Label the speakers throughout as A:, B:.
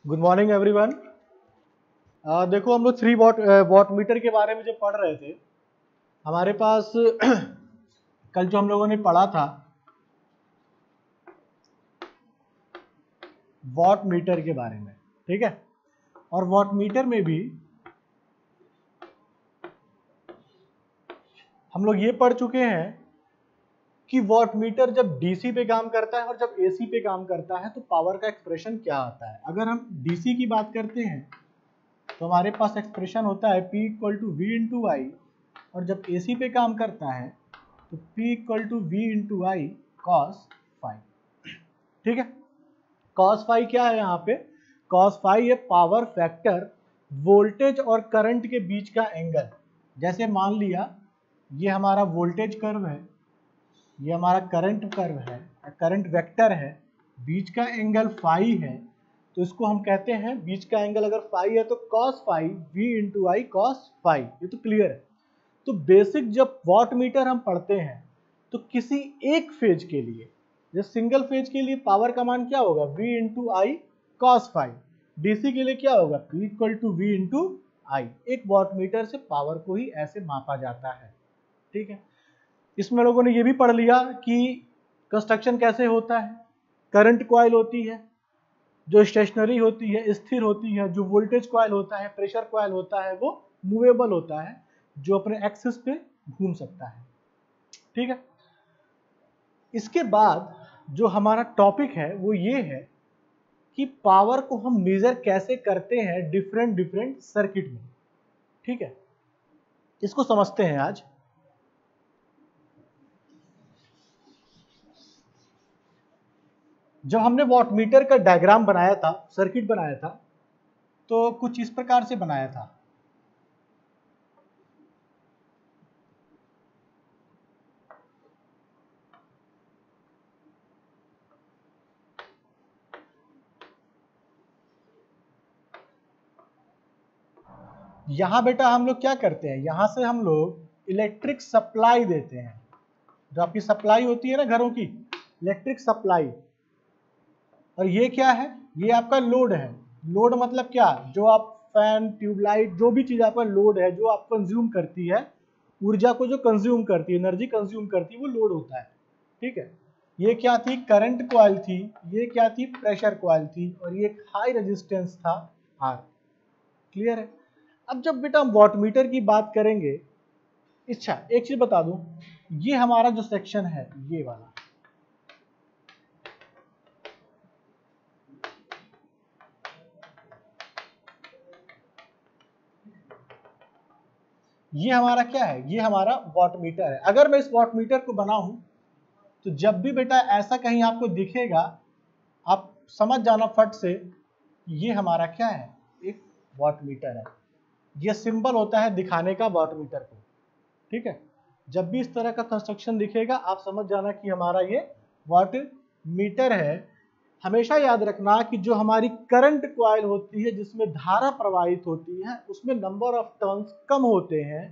A: Good morning everyone. देखो हम लोग 3 वॉट मीटर के बारे में जो पढ़ रहे थे, हमारे पास कल जो हम लोगों ने पढ़ा था वॉट मीटर के बारे में, ठीक है। और वॉट मीटर में भी हम लोग ये पढ़ चुके हैं कि वॉट मीटर जब डीसी पे काम करता है और जब एसी पे काम करता है तो पावर का एक्सप्रेशन क्या आता है। अगर हम डीसी की बात करते हैं तो हमारे पास एक्सप्रेशन होता है P equal to v into I, और जब एसी पे काम करता है तो P equal to v into I cos phi, ठीक है। कॉस फाई क्या है यहाँ पे? कॉस फाई है पावर फैक्टर वोल्टेज और करंट के बीच का एंगल। जैसे मान लिया ये हमारा वोल्टेज कर्व है, ये हमारा करंट कर्व है, करंट वेक्टर है, बीच का एंगल फाई है, तो इसको हम कहते हैं, बीच का एंगल अगर फाई है तो कॉस फाई वी इंटू आई कॉस फाई। ये तो क्लियर है। तो बेसिक जब वॉट मीटर हम पढ़ते हैं तो किसी एक फेज के लिए, जैसे सिंगल फेज के लिए पावर का मान क्या होगा? V इंटू आई कॉस फाई। डीसी के लिए क्या होगा? P equal to v into I. एक वॉट मीटर से पावर को ही ऐसे मापा जाता है, ठीक है। इसमें लोगों ने ये भी पढ़ लिया कि कंस्ट्रक्शन कैसे होता है। करंट कॉइल होती है जो स्टेशनरी होती है, स्थिर होती है। जो वोल्टेज कॉइल होता है, प्रेशर कॉइल होता है, वो मूवेबल होता है, जो अपने एक्सिस पे घूम सकता है, ठीक है। इसके बाद जो हमारा टॉपिक है वो ये है कि पावर को हम मेजर कैसे करते हैं डिफरेंट सर्किट में, ठीक है। इसको समझते हैं आज। जब हमने वॉट मीटर का डायग्राम बनाया था, सर्किट बनाया था, तो कुछ इस प्रकार से बनाया था। यहां बेटा हम लोग क्या करते हैं, यहां से हम लोग इलेक्ट्रिक सप्लाई देते हैं। जो आपकी सप्लाई होती है ना घरों की, इलेक्ट्रिक सप्लाई। और ये क्या है? ये आपका लोड है। लोड मतलब क्या? जो आप फैन, ट्यूबलाइट, जो भी चीज आपका लोड है, जो आप कंज्यूम करती है, ऊर्जा को जो कंज्यूम करती है, एनर्जी कंज्यूम करती है, वो लोड होता है, ठीक है। ये क्या थी? करंट कॉइल थी। ये क्या थी? प्रेशर कॉइल थी। और ये हाई रेजिस्टेंस था आर। क्लियर है? अब जब बेटा हम वॉट मीटर की बात करेंगे, अच्छा एक चीज बता दूं, ये हमारा जो सेक्शन है ये वाला, ये हमारा क्या है? ये हमारा वॉट मीटर है। अगर मैं इस वॉट मीटर को बनाऊं तो जब भी बेटा ऐसा कहीं आपको दिखेगा, आप समझ जाना फट से, ये हमारा क्या है? एक वॉट मीटर है। ये सिंबल होता है दिखाने का वॉट मीटर को, ठीक है। जब भी इस तरह का कंस्ट्रक्शन दिखेगा आप समझ जाना कि हमारा ये वॉट मीटर है। हमेशा याद रखना कि जो हमारी करंट कॉइल होती है, जिसमें धारा प्रवाहित होती है, उसमें नंबर ऑफ टर्न्स कम होते हैं।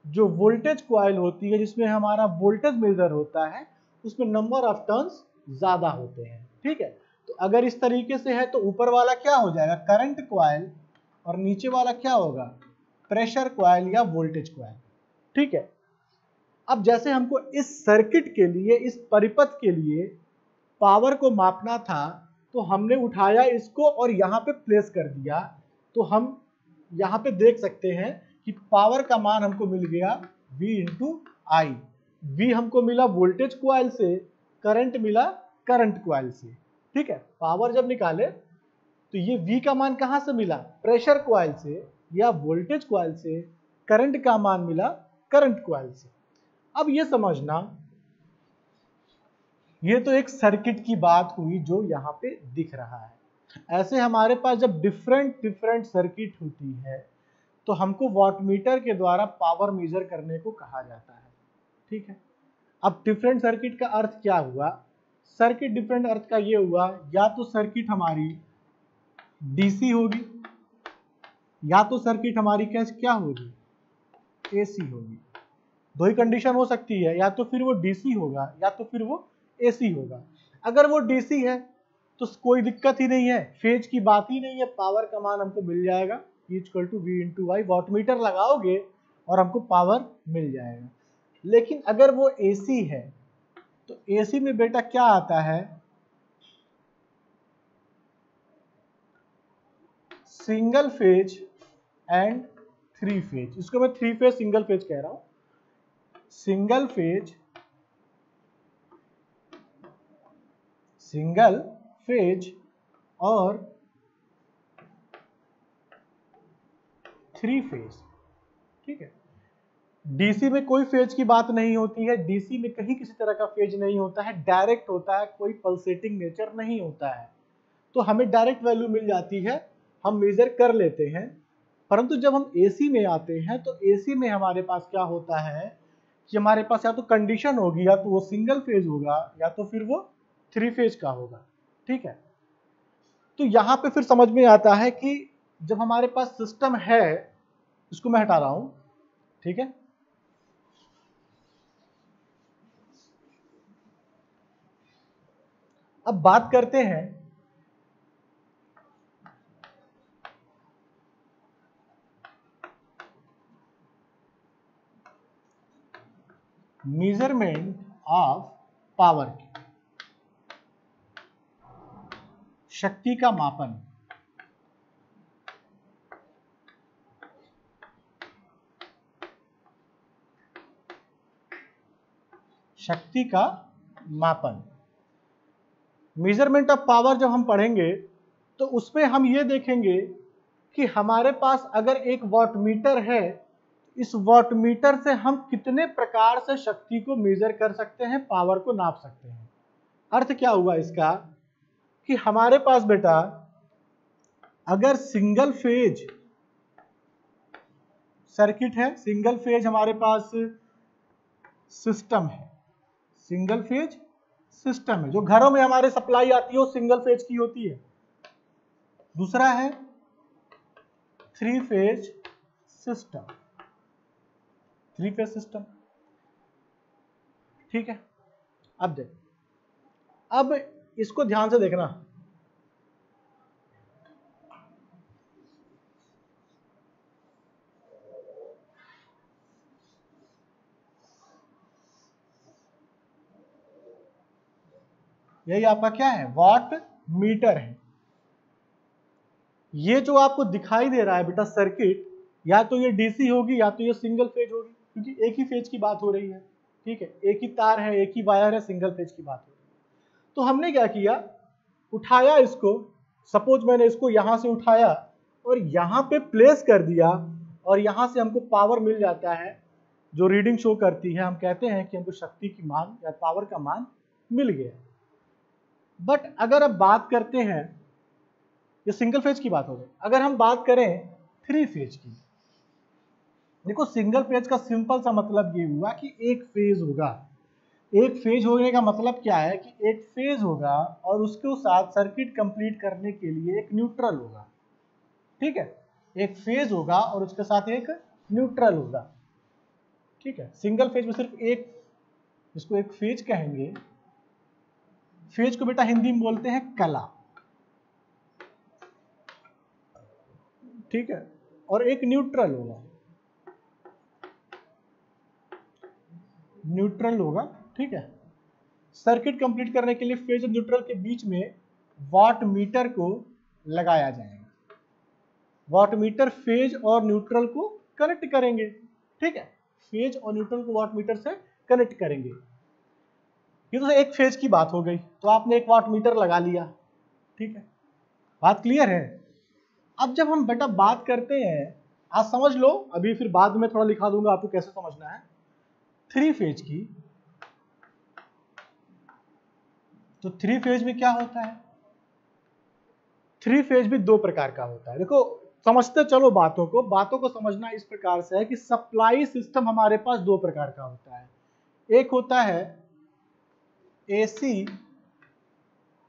A: जो वोल्टेज कॉइल होती है, जिसमें हमारा वोल्टेज मेजर होता है, उसमें नंबर ऑफ टर्न्स ज्यादा होते हैं, ठीक है। तो अगर इस तरीके से है तो ऊपर वाला क्या हो जाएगा? करंट कॉइल, और नीचे वाला क्या होगा? प्रेशर कॉइल या वोल्टेज कॉइल, ठीक है। अब जैसे हमको इस सर्किट के लिए, इस परिपथ के लिए पावर को मापना था, तो हमने उठाया इसको और यहाँ पे प्लेस कर दिया। तो हम यहाँ पे देख सकते हैं कि पावर का मान हमको मिल गया V इंटू आई। वी हमको मिला वोल्टेज कॉइल से, करंट मिला करंट कॉइल से, ठीक है। पावर जब निकाले तो ये V का मान कहाँ से मिला? प्रेशर कॉइल से या वोल्टेज कॉइल से। करंट का मान मिला करंट कॉइल से। अब ये समझना, ये तो एक सर्किट की बात हुई जो यहाँ पे दिख रहा है। ऐसे हमारे पास जब डिफरेंट सर्किट होती है तो हमको वॉटमीटर के द्वारा पावर मेजर करने को कहा जाता है, ठीक है। अब डिफरेंट सर्किट का अर्थ क्या हुआ? सर्किट डिफरेंट अर्थ का ये हुआ, या तो सर्किट हमारी डीसी होगी, या तो सर्किट हमारी क्या होगी? एसी होगी। दो ही कंडीशन हो सकती है, या तो फिर वो डीसी होगा या तो फिर वो एसी होगा। अगर वो डीसी है तो कोई दिक्कत ही नहीं है, फेज की बात ही नहीं है, पावर का मान हमको मिल जाएगा equal to v into y. Wattmeter लगाओगे और हमको पावर मिल जाएगा। लेकिन अगर वो एसी है तो एसी में बेटा क्या आता है, single phase and three phase. इसको मैं थ्री फेज सिंगल फेज कह रहा हूं, सिंगल फेज और थ्री फेज। ठीक है, डीसी में कोई फेज की बात नहीं होती है, डीसी में कहीं किसी तरह का फेज नहीं होता है, डायरेक्ट होता है, कोई पल्सेटिंग नेचर नहीं होता है, तो हमें डायरेक्ट वैल्यू मिल जाती है, हम मेजर कर लेते हैं। परंतु जब हम एसी में आते हैं तो एसी में हमारे पास क्या होता है कि हमारे पास या तो कंडीशन होगी, या तो वो सिंगल फेज होगा या तो फिर वो थ्री फेज का होगा। ठीक है, तो यहां पे फिर समझ में आता है कि जब हमारे पास सिस्टम है, इसको मैं हटा रहा हूं, ठीक है, अब बात करते हैं मेजरमेंट ऑफ पावर की, शक्ति का मापन। शक्ति का मापन, मेजरमेंट ऑफ पावर जब हम पढ़ेंगे तो उसमें हम ये देखेंगे कि हमारे पास अगर एक वॉटमीटर है, इस वॉटमीटर से हम कितने प्रकार से शक्ति को मेजर कर सकते हैं, पावर को नाप सकते हैं। अर्थ क्या हुआ इसका कि हमारे पास बेटा अगर सिंगल फेज सर्किट है, सिंगल फेज हमारे पास सिस्टम है, सिंगल फेज सिस्टम है, जो घरों में हमारे सप्लाई आती है वो सिंगल फेज की होती है। दूसरा है three phase system, three phase system. ठीक है, अब देख, अब इसको ध्यान से देखना, यही आपका क्या है, वॉट मीटर है। ये जो आपको दिखाई दे रहा है बेटा सर्किट, या तो ये डीसी होगी या तो ये सिंगल फेज होगी, क्योंकि एक ही फेज की बात हो रही है। ठीक है, एक ही तार है, एक ही वायर है, सिंगल फेज की बात हो रही है। तो हमने क्या किया, उठाया इसको, सपोज मैंने इसको यहां से उठाया और यहां पे प्लेस कर दिया, और यहां से हमको पावर मिल जाता है जो रीडिंग शो करती है, हम कहते हैं कि हमको शक्ति की मान या पावर का मान मिल गया। बट अगर अब बात करते हैं, ये सिंगल फेज की बात हो गई, अगर हम बात करें थ्री फेज की, देखो सिंगल फेज का सिंपल सा मतलब ये हुआ कि एक फेज होगा। एक फेज होने का मतलब क्या है कि एक फेज होगा और उसके साथ सर्किट कंप्लीट करने के लिए एक न्यूट्रल होगा। ठीक है, एक फेज होगा और उसके साथ एक न्यूट्रल होगा। ठीक है, सिंगल फेज में सिर्फ एक, इसको एक फेज कहेंगे। फेज को बेटा हिंदी में बोलते हैं कला। ठीक है, और एक न्यूट्रल होगा, न्यूट्रल होगा। ठीक है, सर्किट कंप्लीट करने के लिए फेज और न्यूट्रल के बीच में वाट मीटर को लगाया जाएगा। वाट मीटर फेज और न्यूट्रल को कनेक्ट करेंगे। ठीक है, फेज और न्यूट्रल को वाट मीटर से कनेक्ट करेंगे। ये तो एक फेज की बात हो गई, तो आपने एक वाट मीटर लगा लिया। ठीक है, बात क्लियर है। अब जब हम बेटा बात करते हैं, आज समझ लो, अभी फिर बाद में थोड़ा लिखा दूंगा आपको कैसे समझना है, थ्री फेज की। तो थ्री फेज में क्या होता है, थ्री फेज भी दो प्रकार का होता है। देखो समझते चलो बातों को समझना इस प्रकार से है कि सप्लाई सिस्टम हमारे पास दो प्रकार का होता है। एक होता है एसी,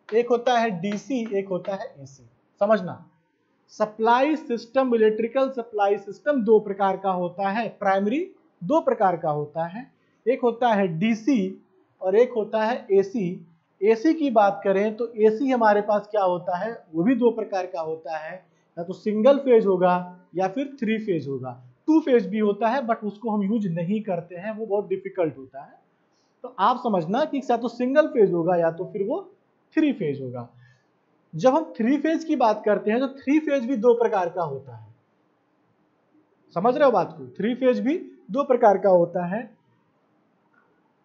A: एक होता है डीसी, एक होता है एसी। समझना, supply system, electrical supply system दो प्रकार का होता है, प्राइमरी दो प्रकार का होता है। एक होता है डीसी और एक होता है एसी। एसी की बात करें तो एसी हमारे पास क्या होता है, वो भी दो प्रकार का होता है, या तो सिंगल फेज होगा या फिर 3 फेज होगा। 2 फेज भी होता है बट उसको हम यूज नहीं करते हैं, वो बहुत डिफिकल्ट होता है। तो आप समझना कि या तो सिंगल फेज होगा या तो फिर वो 3 फेज होगा। जब हम 3 फेज की बात करते हैं तो 3 फेज भी दो प्रकार का होता है, समझ रहे हो बात को? 3 फेज भी दो प्रकार का होता है।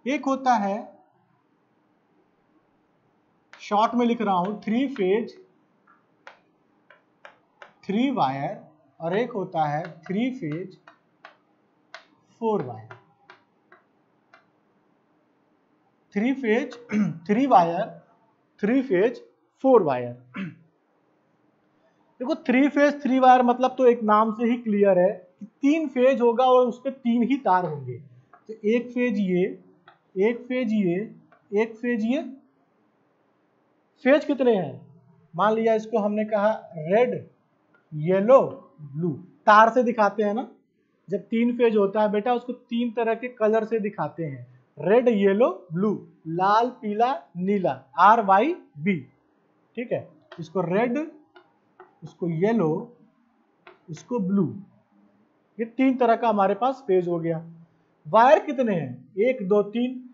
A: एक होता है, शॉर्ट में लिख रहा हूं, 3 फेज 3 वायर, और एक होता है 3 phase 4 wire. 3 phase 3 wire, 3 phase 4 wire. देखो 3 फेज 3 वायर मतलब तो एक नाम से ही क्लियर है कि 3 फेज होगा और उसपे 3 ही तार होंगे। तो एक फेज ये, एक फेज ये, एक फेज ये। फेज कितने हैं? मान लिया इसको हमने कहा रेड, येलो, ब्लू। तार से दिखाते हैं ना, जब 3 फेज होता है बेटा उसको 3 तरह के कलर से दिखाते हैं, रेड, येलो, ब्लू, लाल, पीला, नीला, RYB। ठीक है, इसको रेड, इसको येलो, इसको ब्लू, ये 3 तरह का हमारे पास फेज हो गया। वायर कितने हैं? 1 2 3।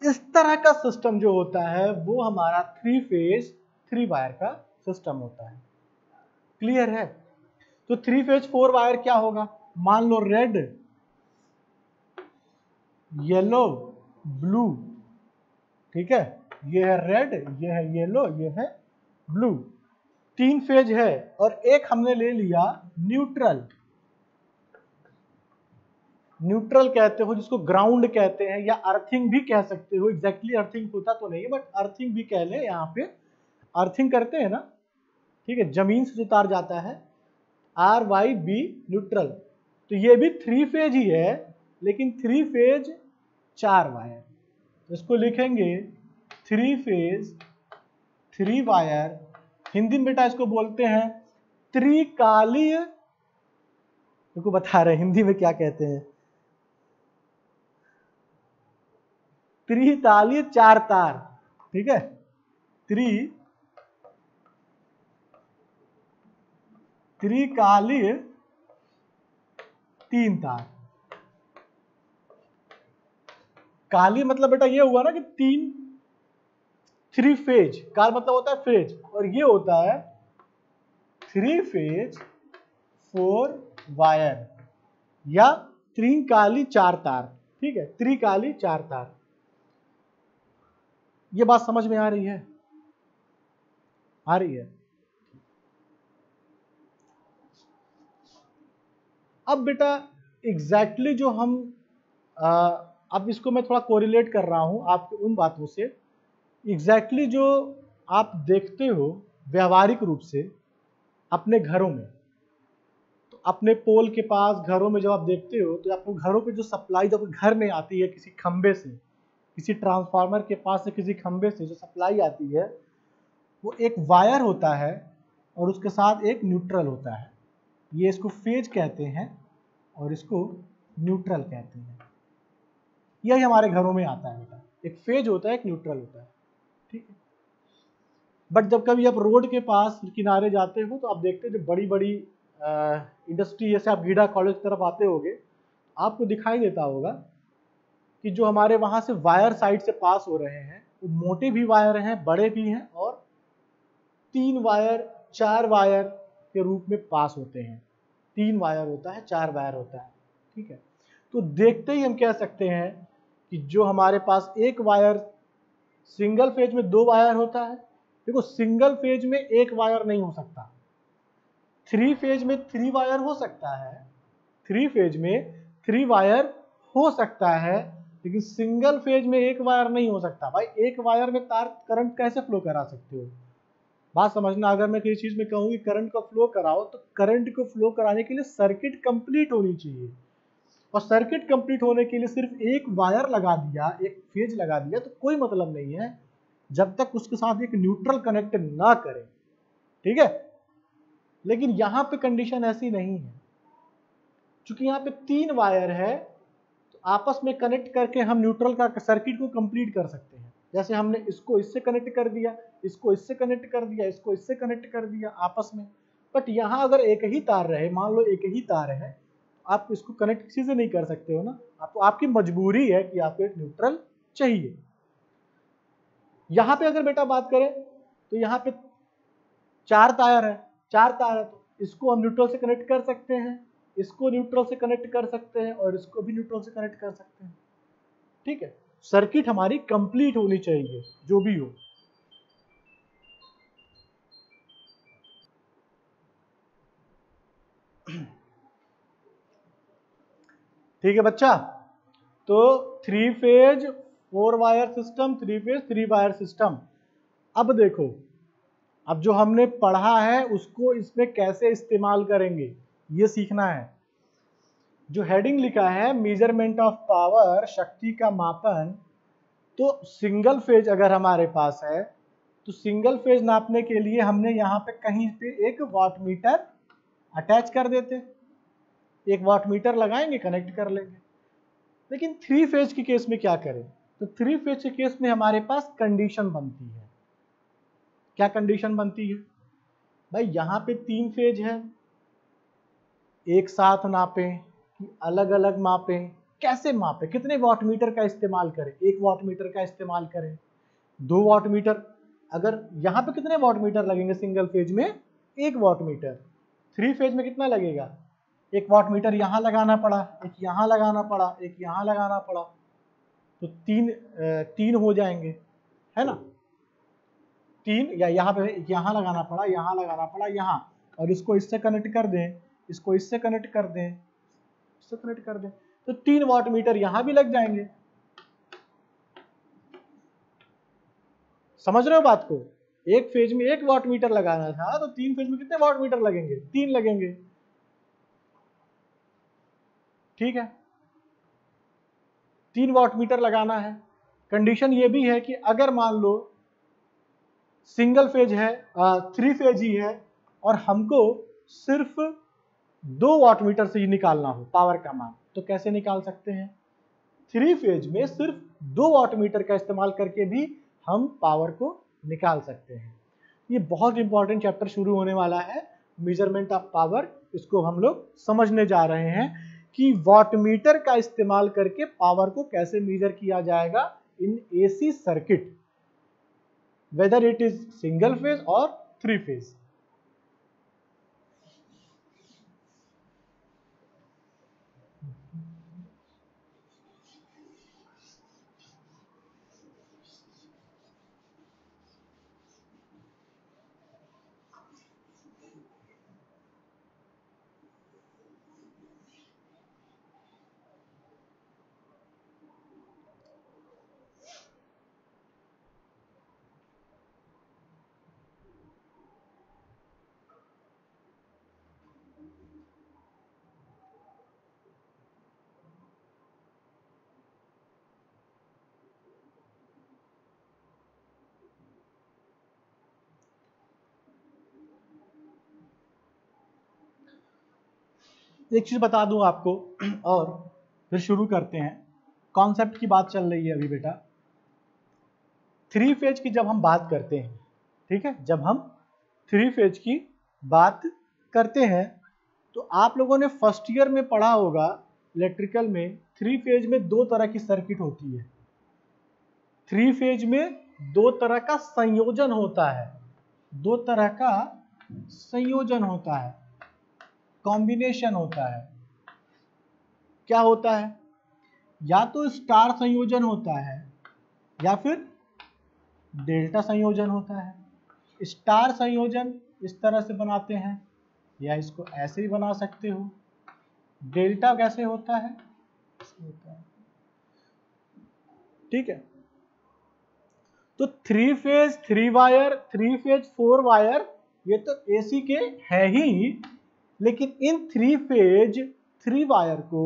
A: इस तरह का सिस्टम जो होता है वो हमारा 3 फेज 3 वायर का सिस्टम होता है। क्लियर है? तो 3 फेज 4 वायर क्या होगा? मान लो रेड, येलो, ब्लू। ठीक है, ये है रेड, ये है येलो, ये है ब्लू। 3 फेज है। और एक हमने ले लिया न्यूट्रल। न्यूट्रल कहते हो जिसको ग्राउंड कहते हैं या अर्थिंग भी कह सकते हो। एग्जैक्टली अर्थिंग होता तो नहीं बट अर्थिंग भी कह ले, यहाँ पे अर्थिंग करते हैं ना। ठीक है, जमीन से जो तार जाता है, RYB न्यूट्रल। तो ये भी 3 फेज ही है लेकिन 3 फेज 4 वायर। इसको लिखेंगे 3 फेज 3 वायर। हिंदी में बेटा इसको बोलते हैं त्रिकालीय। देखो बता रहे हिंदी में क्या कहते हैं, त्रितालीय 4 तार। ठीक है, त्रिकालीय 3 तार। काली मतलब बेटा ये हुआ ना कि 3 फेज, काल मतलब होता है फेज, और ये होता है 3 फेज 4 वायर या त्रिकाली 4 तार। ठीक है, त्रिकाली 4 तार। ये बात समझ में आ रही है? आ रही है? अब बेटा एग्जैक्टली जो हम अब इसको मैं थोड़ा कोरिलेट कर रहा हूं आपके उन बातों से। एग्जैक्टली जो आप देखते हो व्यवहारिक रूप से अपने घरों में, तो अपने पोल के पास घरों में जब आप देखते हो तो आपको घरों पे जो सप्लाई जब घर में आती है किसी खंबे से, किसी ट्रांसफार्मर के पास से किसी खंबे से जो सप्लाई आती है, वो एक वायर होता है और उसके साथ एक न्यूट्रल होता है। ये इसको फेज कहते हैं और इसको न्यूट्रल कहते हैं। यही हमारे घरों में आता है बेटा, एक फेज होता है, एक न्यूट्रल होता है। ठीक है, बट जब कभी आप रोड के पास किनारे जाते हो तो आप देखते हो जो बड़ी बड़ी इंडस्ट्री, जैसे आप गीडा कॉलेज की तरफ आते होगे, आपको दिखाई देता होगा कि जो हमारे वहां से वायर साइड से पास हो रहे हैं वो मोटे भी वायर हैं, बड़े भी हैं, और 3 वायर 4 वायर के रूप में पास होते हैं। 3 वायर होता है, 4 वायर होता है। ठीक है, तो देखते ही हम कह सकते हैं कि जो हमारे पास एक वायर, सिंगल फेज में 2 वायर होता है। देखो सिंगल फेज में एक वायर नहीं हो सकता, 3 फेज में 3 वायर हो सकता है, 3 फेज में 3 वायर हो सकता है, लेकिन सिंगल फेज में एक वायर नहीं हो सकता। भाई एक वायर में तार करंट कैसे फ्लो करा सकते हो? बात समझना, अगर मैं किसी चीज में कहूँ कि करंट को फ्लो कराओ तो करंट को फ्लो कराने के लिए सर्किट कंप्लीट होनी चाहिए, और सर्किट कंप्लीट होने के लिए सिर्फ एक वायर लगा दिया, एक फेज लगा दिया तो कोई मतलब नहीं है जब तक उसके साथ एक न्यूट्रल कनेक्ट ना करे। ठीक है, लेकिन यहां पे कंडीशन ऐसी नहीं है, क्योंकि यहाँ पे 3 वायर है तो आपस में कनेक्ट करके हम न्यूट्रल का सर्किट को कंप्लीट कर सकते हैं। जैसे हमने इसको इससे कनेक्ट कर दिया, इसको इससे कनेक्ट कर दिया, इसको इससे कनेक्ट कर दिया आपस में। बट यहाँ अगर एक ही तार रहे, मान लो एक ही तार है, आप इसको कनेक्ट किसी से नहीं कर सकते हो ना, आपकी मजबूरी है कि आपको एक न्यूट्रल चाहिए। यहाँ पे अगर बेटा बात करें तो यहाँ पे 4 तार है, 4 तार है, तो इसको हम न्यूट्रल से कनेक्ट कर सकते हैं, इसको न्यूट्रल से कनेक्ट कर सकते हैं और इसको भी न्यूट्रल से कनेक्ट कर सकते हैं। ठीक है, सर्किट हमारी कंप्लीट होनी चाहिए जो भी हो। ठीक है बच्चा, तो 3 phase 4 wire system, 3 phase 3 wire system. अब देखो, अब जो हमने पढ़ा है उसको इसमें कैसे इस्तेमाल करेंगे ये सीखना है। जो हेडिंग लिखा है मेजरमेंट ऑफ पावर, शक्ति का मापन, तो सिंगल फेज अगर हमारे पास है तो सिंगल फेज नापने के लिए हमने यहाँ पे कहीं पे एक वाट मीटर अटैच कर देते, एक वाट मीटर लगाएंगे, कनेक्ट कर लेंगे। लेकिन 3 फेज के केस में क्या करें, तो 3 फेज के केस में हमारे पास कंडीशन बनती है। क्या कंडीशन बनती है भाई, यहाँ पे 3 फेज है, एक साथ नापें कि अलग अलग मापें, कैसे मापें, कितने वाट मीटर का इस्तेमाल करें, 1 वाट मीटर का इस्तेमाल करें, 2 वाट मीटर, अगर यहाँ पे कितने वाट मीटर लगेंगे सिंगल फेज में, 1 वाट मीटर। 3 फेज में कितना लगेगा, 1 वाट मीटर यहाँ लगाना पड़ा, एक यहाँ लगाना पड़ा, एक यहाँ लगाना पड़ा, तो 3 हो जाएंगे, है ना, 3, या यहाँ पे यहाँ लगाना पड़ा, यहाँ लगाना पड़ा, यहाँ, और इसको इससे कनेक्ट कर दें, इसको इससे कनेक्ट कर दें, इससे कनेक्ट कर दें, तो 3 वाट मीटर यहाँ भी लग जाएंगे। समझ रहे हो बात को, एक फेज में 1 वाट मीटर लगाना था तो 3 फेज में कितने वाट मीटर लगेंगे, 3 लगेंगे। ठीक है, 3 वाट मीटर लगाना है। कंडीशन ये भी है कि अगर मान लो सिंगल फेज है, 3 फेज ही है और हमको सिर्फ 2 वाट मीटर से ही निकालना हो पावर का मान, तो कैसे निकाल सकते हैं, 3 फेज में सिर्फ 2 वाट मीटर का इस्तेमाल करके भी हम पावर को निकाल सकते हैं। ये बहुत इंपॉर्टेंट चैप्टर शुरू होने वाला है, मेजरमेंट ऑफ पावर। इसको हम लोग समझने जा रहे हैं कि वाट मीटर का इस्तेमाल करके पावर को कैसे मेजर किया जाएगा in AC circuit, whether it is single phase और 3 फेज। एक चीज बता दूं आपको और फिर शुरू करते हैं। कॉन्सेप्ट की बात चल रही है अभी बेटा। 3 फेज की जब हम बात करते हैं, ठीक है, जब हम 3 फेज की बात करते हैं तो आप लोगों ने फर्स्ट ईयर में पढ़ा होगा इलेक्ट्रिकल में, 3 फेज में 2 तरह की सर्किट होती है। 3 फेज में 2 तरह का संयोजन होता है, 2 तरह का संयोजन होता है, कॉम्बिनेशन होता है। क्या होता है, या तो स्टार संयोजन होता है या फिर डेल्टा संयोजन होता है। स्टार संयोजन इस तरह से बनाते हैं या इसको ऐसे ही बना सकते हो। डेल्टा कैसे होता है, ठीक है। तो 3 फेज 3 वायर, 3 फेज 4 वायर, ये तो एसी के है ही, लेकिन इन 3 फेज 3 वायर को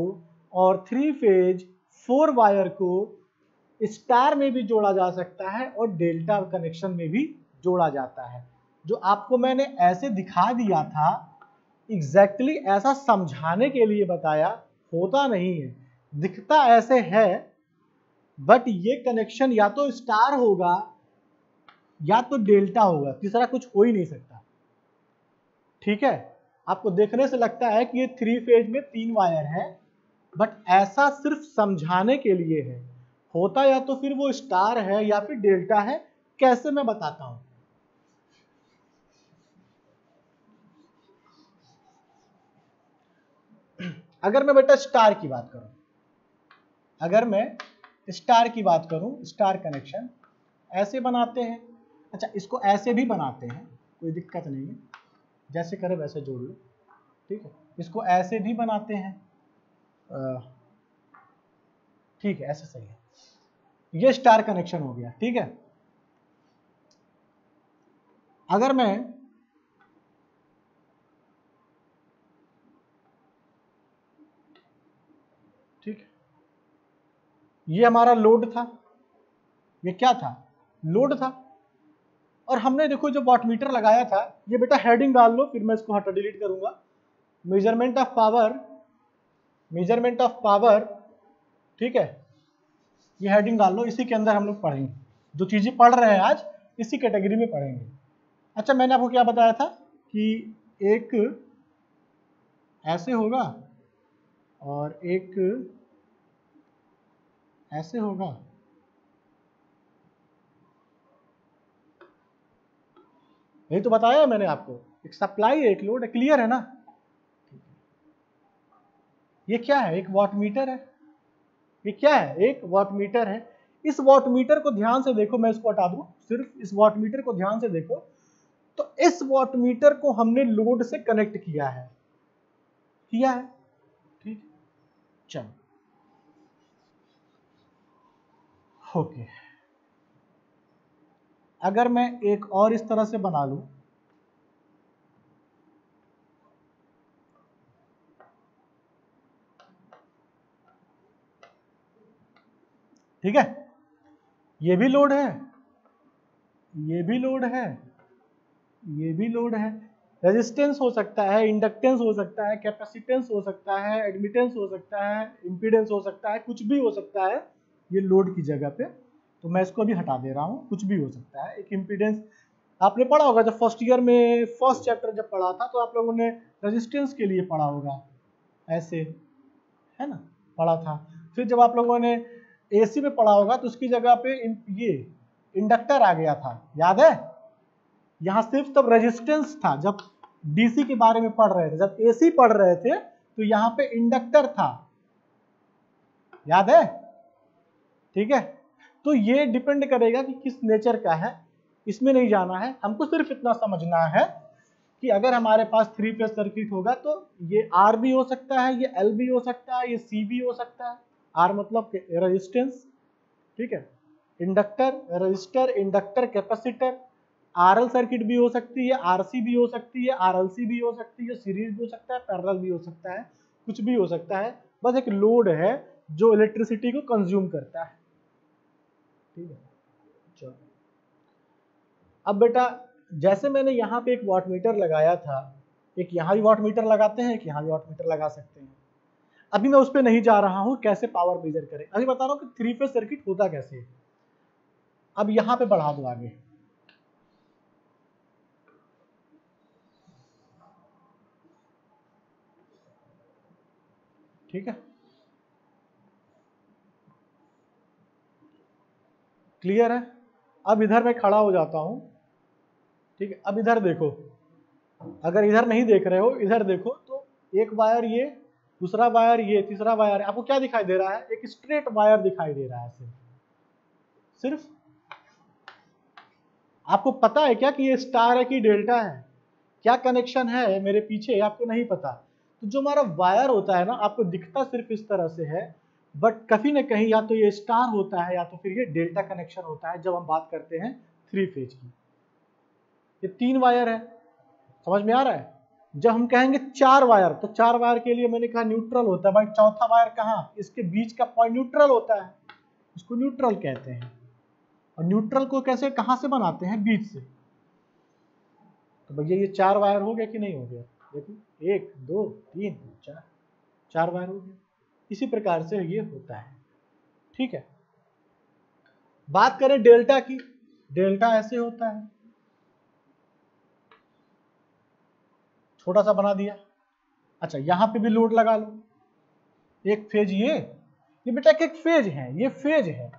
A: और 3 फेज 4 वायर को स्टार में भी जोड़ा जा सकता है और डेल्टा कनेक्शन में भी जोड़ा जाता है। जो आपको मैंने ऐसे दिखा दिया था, एग्जैक्टली ऐसा समझाने के लिए बताया, होता नहीं है, दिखता ऐसे है, बट ये कनेक्शन या तो स्टार होगा या तो डेल्टा होगा, तीसरा कुछ हो ही नहीं सकता। ठीक है, आपको देखने से लगता है कि ये 3 फेज में 3 वायर है, बट ऐसा सिर्फ समझाने के लिए है, होता या तो फिर वो स्टार है या फिर डेल्टा है। कैसे, मैं बताता हूं। अगर मैं बेटा स्टार की बात करूं, अगर मैं स्टार की बात करूं, स्टार कनेक्शन ऐसे बनाते हैं। अच्छा, इसको ऐसे भी बनाते हैं, कोई दिक्कत नहीं है, जैसे करे वैसे जोड़ लो। ठीक है, इसको ऐसे भी बनाते हैं, ठीक है, ऐसे सही है। ये स्टार कनेक्शन हो गया। ठीक है, अगर मैं ठीक है, ये हमारा लोड था, ये क्या था, लोड था, और हमने देखो जो वॉटमीटर लगाया था, ये बेटा हेडिंग डाल लो, फिर मैं इसको हटा डिलीट करूंगा। Measurement of power, measurement of power, ठीक है, ये हेडिंग डाल लो, इसी के अंदर हम लोग पढ़ेंगे, जो चीजें पढ़ रहे हैं आज इसी कैटेगरी में पढ़ेंगे। अच्छा, मैंने आपको क्या बताया था कि एक ऐसे होगा और एक ऐसे होगा, यही तो बताया मैंने आपको, एक सप्लाई है, एक लोड है, क्लियर है ना। ये क्या है, एक वॉटमीटर है, ये क्या है, एक वॉटमीटर है। इस वॉटमीटर को ध्यान से देखो, मैं इसको हटा दूं, सिर्फ इस वॉटमीटर को ध्यान से देखो, तो इस वॉटमीटर को हमने लोड से कनेक्ट किया है, किया है। ठीक, चलो, ओके। अगर मैं एक और इस तरह से बना लूं, ठीक है, ये भी लोड है, ये भी लोड है, ये भी लोड है, रेजिस्टेंस हो सकता है, इंडक्टेंस हो सकता है, कैपेसिटेंस हो सकता है, एडमिटेंस हो सकता है, इंपीडेंस हो सकता है, कुछ भी हो सकता है ये लोड की जगह पे। तो मैं इसको अभी हटा दे रहा हूँ, कुछ भी हो सकता है। एक इंपीडेंस आपने पढ़ा होगा, जब फर्स्ट ईयर में फर्स्ट चैप्टर जब पढ़ा था, तो आप लोगों ने रेजिस्टेंस के लिए पढ़ा होगा, ऐसे, है ना, पढ़ा था। फिर जब आप लोगों ने एसी में पढ़ा होगा, तो उसकी जगह पे ये इंडक्टर आ गया था, याद है। यहाँ सिर्फ तब रेजिस्टेंस था जब डीसी के बारे में पढ़ रहे थे, जब एसी पढ़ रहे थे तो यहाँ पे इंडक्टर था, याद है। ठीक है, तो ये डिपेंड करेगा कि किस नेचर का है, इसमें नहीं जाना है, हमको सिर्फ इतना समझना है कि अगर हमारे पास 3 फेज सर्किट होगा तो ये आर भी हो सकता है, ये एल भी हो सकता है, ये सी भी हो सकता है। आर मतलब रेजिस्टेंस, ठीक है, inductor, register, inductor, capacitor. RL circuit भी हो सकती है, आरसी भी हो सकती है, आरएलसी भी हो सकती है, सीरीज भी हो सकता है, पैरेलल भी हो सकता है, कुछ भी हो सकता है। बस एक लोड है जो इलेक्ट्रिसिटी को कंज्यूम करता है। ठीक है, चलो, अब बेटा जैसे मैंने यहाँ पे एक वाटमीटर लगाया था, एक यहाँ भी वाटमीटर लगाते हैं, एक यहाँ भी वाटमीटर लगा सकते हैं। अभी मैं उस पर नहीं जा रहा हूँ कैसे पावर मेजर करें, अभी बता रहा हूँ कि 3 फेज सर्किट होता कैसे है। अब यहाँ पे बढ़ा दो आगे, ठीक है, क्लियर है। अब इधर मैं खड़ा हो जाता हूं, ठीक है। अब इधर देखो, अगर इधर नहीं देख रहे हो, इधर देखो, तो एक वायर ये, दूसरा वायर ये, तीसरा वायर, आपको क्या दिखाई दे रहा है, एक स्ट्रेट वायर दिखाई दे रहा है। सिर्फ आपको पता है क्या कि ये स्टार है कि डेल्टा है, क्या कनेक्शन है मेरे पीछे, आपको नहीं पता। तो जो हमारा वायर होता है ना, आपको दिखता सिर्फ इस तरह से है, बट कहीं ना कहीं या तो ये स्टार होता है या तो फिर ये डेल्टा कनेक्शन होता है जब हम बात करते हैं 3 फेज की। ये 3 वायर है, समझ में आ रहा है। जब हम कहेंगे 4 वायर, तो 4 वायर के लिए मैंने कहा न्यूट्रल होता है भाई, चौथा वायर कहाँ, इसके बीच का पॉइंट न्यूट्रल होता है, इसको न्यूट्रल कहते हैं। और न्यूट्रल को कैसे, कहां से बनाते हैं, बीच से। तो भैया ये 4 वायर हो गया कि नहीं हो गया, देखो 1 2 3 4 वायर हो गया। इसी प्रकार से ये होता है, ठीक है। बात करें डेल्टा की, डेल्टा ऐसे होता है, छोटा सा बना दिया। अच्छा यहां पे भी लोड लगा लो, एक फेज ये बेटा एक फेज है, ये फेज है,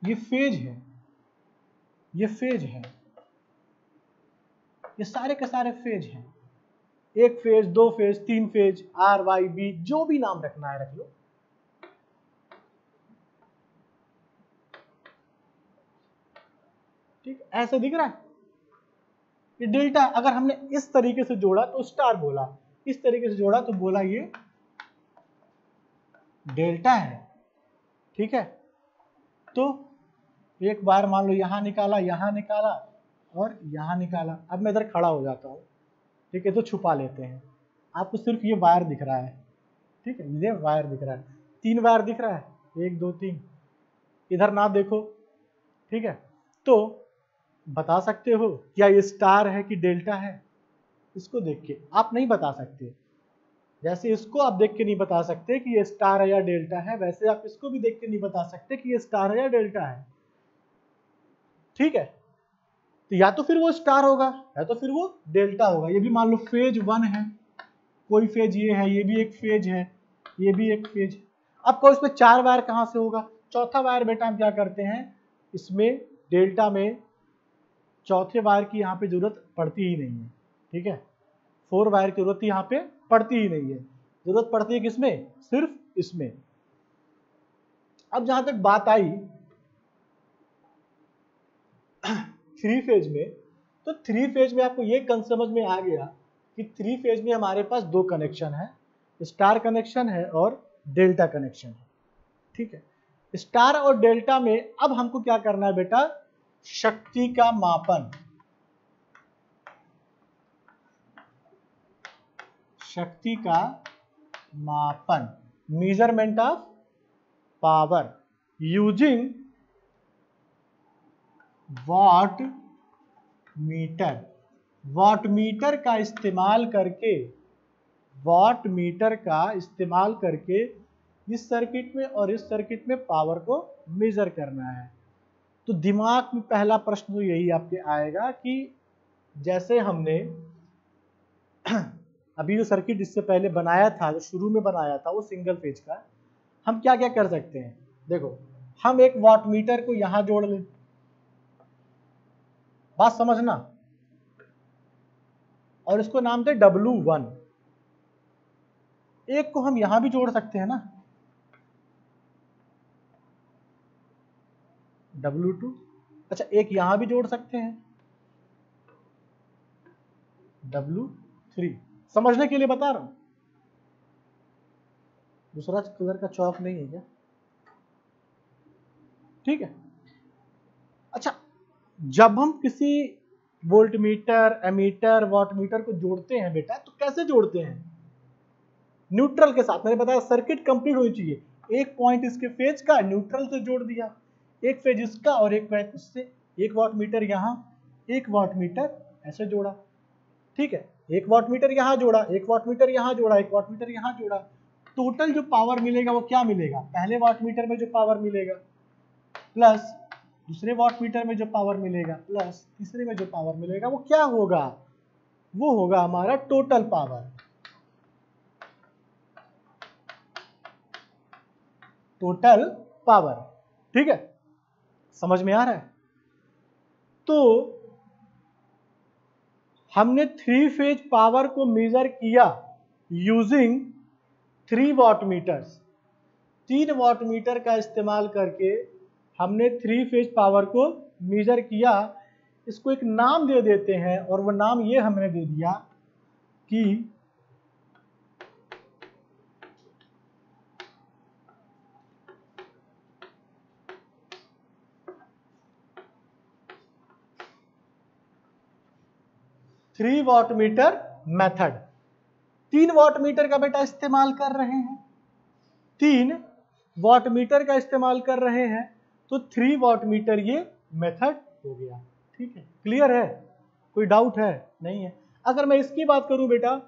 A: ये फेज है, ये फेज है, ये सारे के सारे फेज हैं, एक फेज, दो फेज, तीन फेज, आर वाई बी, जो भी नाम रखना है रख लो। ठीक, ऐसे दिख रहा है ये डेल्टा। अगर हमने इस तरीके से जोड़ा तो स्टार बोला, इस तरीके से जोड़ा तो बोला ये डेल्टा है। ठीक है, तो एक बार मान लो यहां निकाला, यहां निकाला और यहां निकाला। अब मैं इधर खड़ा हो जाता हूं, ठीक है, तो छुपा लेते हैं। आपको सिर्फ ये वायर दिख रहा है, ठीक है, ये वायर दिख रहा है, 3 वायर दिख रहा है, 1 2 3, इधर ना देखो। ठीक है, तो बता सकते हो क्या ये स्टार है कि डेल्टा है? इसको देख के आप नहीं बता सकते। जैसे इसको आप देख के नहीं बता सकते कि ये स्टार है या डेल्टा है, वैसे आप इसको भी देख के नहीं बता सकते कि ये स्टार है या डेल्टा है। ठीक है, तो या तो फिर वो स्टार होगा या तो फिर वो डेल्टा होगा। ये भी मान लो फेज 1 है, कोई फेज ये है, ये भी एक फेज है, ये भी एक फेज। अब को इसमें 4 वायर कहां से होगा? चौथा वायर बेटा हम क्या करते हैं, इसमें डेल्टा में चौथे वायर की यहाँ पे जरूरत पड़ती ही नहीं है। ठीक है, 4 वायर की जरूरत यहाँ पे पड़ती ही नहीं है। जरूरत पड़ती है किसमें? सिर्फ इसमें। अब जहां तक बात आई 3 फेज में, तो 3 फेज में आपको ये समझ में आ गया कि 3 फेज में हमारे पास 2 कनेक्शन है, स्टार कनेक्शन है और डेल्टा कनेक्शन है। ठीक है, स्टार और डेल्टा में अब हमको क्या करना है बेटा? शक्ति का मापन, शक्ति का मापन, measurement of power using watt meter. Watt meter का इस्तेमाल करके, वाट मीटर का इस्तेमाल करके इस सर्किट में और इस सर्किट में पावर को मेजर करना है। तो दिमाग में पहला प्रश्न तो यही आपके आएगा कि जैसे हमने अभी जो सर्किट इससे पहले बनाया था, जो शुरू में बनाया था वो सिंगल फेज का, हम क्या क्या कर सकते हैं? देखो, हम एक वाट मीटर को यहां जोड़ लें, बात समझना, और इसको नाम दे W1। एक को हम यहां भी जोड़ सकते हैं ना, W2। अच्छा, एक यहां भी जोड़ सकते हैं, W3। समझने के लिए बता रहा हूं, दूसरा कलर का चौक नहीं है क्या? ठीक है। अच्छा, जब हम किसी वोल्टमीटर, एमीटर, वाटमीटर को जोड़ते हैं बेटा, तो कैसे जोड़ते हैं? न्यूट्रल के साथ। मैंने बताया सर्किट कंप्लीट होनी चाहिए, एक पॉइंट इसके फेज का न्यूट्रल से जोड़ दिया, एक फेज इसका और एक फेज इससे, एक वाटमीटर यहां, एक वाटमीटर ऐसे जोड़ा। ठीक है, एक वाटमीटर यहां जोड़ा, एक वाटमीटर यहां जोड़ा, एक वाटमीटर यहां जोड़ा। टोटल जो पावर मिलेगा वो क्या मिलेगा? पहले वाटमीटर में जो पावर मिलेगा प्लस दूसरे वाटमीटर में जो पावर मिलेगा प्लस तीसरे में जो पावर मिलेगा, वो क्या होगा? वो होगा हमारा टोटल पावर। Total power. ठीक है, समझ में आ रहा है? तो हमने 3 फेज पावर को मेजर किया यूजिंग 3 वाटमीटर्स। 3 वाटमीटर का इस्तेमाल करके हमने 3 फेज पावर को मेजर किया। इसको एक नाम दे देते हैं, और वो नाम ये हमने दे दिया कि थ्री वाटमीटर मेथड। 3 वाटमीटर का बेटा इस्तेमाल कर रहे हैं, 3 वाटमीटर का इस्तेमाल कर रहे हैं, तो 3 वाटमीटर ये मेथड हो गया। ठीक है, क्लियर है? कोई डाउट है? नहीं है। अगर मैं इसकी बात करूं बेटा,